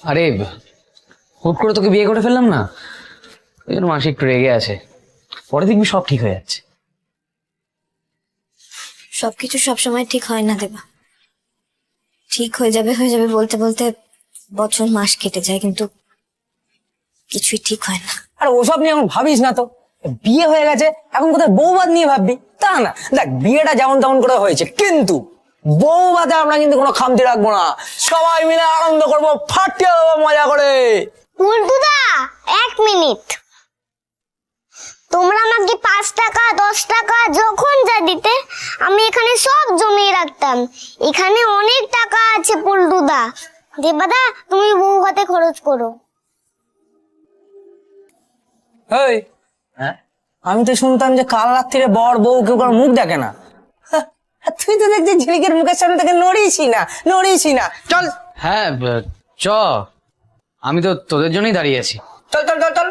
আরে হুট করে তোকে বিয়ে করে ফেললাম না, ওই জন্য মাসি একটু রেগে আছে। পরে দেখবি সব ঠিক হয়ে যাচ্ছে। সবকিছু সবসময় ঠিক হয় না দেবা। ঠিক হয়ে যাবে বলতে বলতে বছর মাস কেটে যায়, কিন্তু কিছুই ঠিক হয় না। আর ওসব নিয়ে এখন ভাবিস না তো, বিয়ে হয়ে গেছে এখন কোথায় বউবাদ নিয়ে ভাববি তা না। দেখ বিয়েটা যেমন তেমন করে হয়েছে, কিন্তু বউবাদে আমরা কিন্তু কোনো খামতি রাখবো না, সবাই মিলে আনন্দ করবো, ফাটিয়ে দেবো মজা করে। উল্টুদা, 1 মিনিট। তোমরা আমাকে 5 টাকা 10 টাকা যখন যা দিতে আমি এখানে সব জমিয়ে রাখতাম। এখানে অনেক টাকা আছে পল্টুদা। দেবাদা, তুমি বউ ভাতে খরচ করো। এই, হ্যাঁ আমি তো শুনতাম যে কাল রাত্রিরে বর বউ কেউ কারো মুখ দেখে না। হ্যাঁ, তুই তো দেখছি ঝিলিকের মুখের সামনে থেকে নড়িসই না। চল হ্যাঁ, চ, আমি তো তোদের জন্যই দাঁড়িয়ে আছি। চল চল চল চল।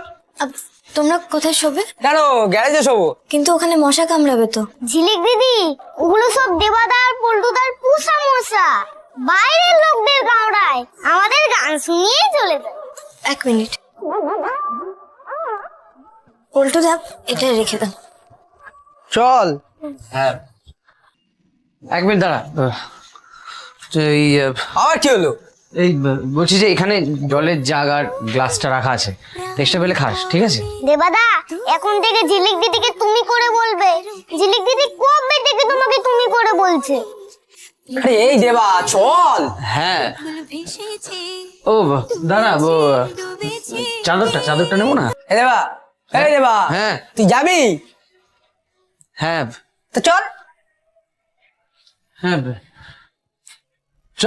তোমরা কোথায় শোবে? কেন গ্যারেজে শোবো? কিন্তু ওখানে মশা কামড়াবে তো। ঝিলিক দিদি, ওগুলো সব দেবাদা আর পল্টুদার পুষা মশা, বাইরের লোকদের কামড়ায়, আমাদের গান শুনিয়েই চলে যায়। 1 মিনিট, পল্টু দাও, এটা রেখে দাও। চল। হ্যাঁ, 1 মিনিট দাঁড়া। এই আবার কি হলো? এই বলছি যে এখানে জলের জাগ আর গ্লাসটা রাখা আছে, এক্সট্রা পেলে খাস, ঠিক আছে? দেবাদা, এখন থেকে ঝিলিক দিদিকে তুমি করে বলবে। ঝিলিক দিদি কবে থেকে তোমাকে তুমি করে বলছে? আরে এই দেবা, চল। হ্যাঁ, ও দাঁড়া, চাদরটা নেবো না? এই দেবা, হ্যাঁ। তুই যাবি? হ্যাঁ তো চল। হ্যাঁ, চ।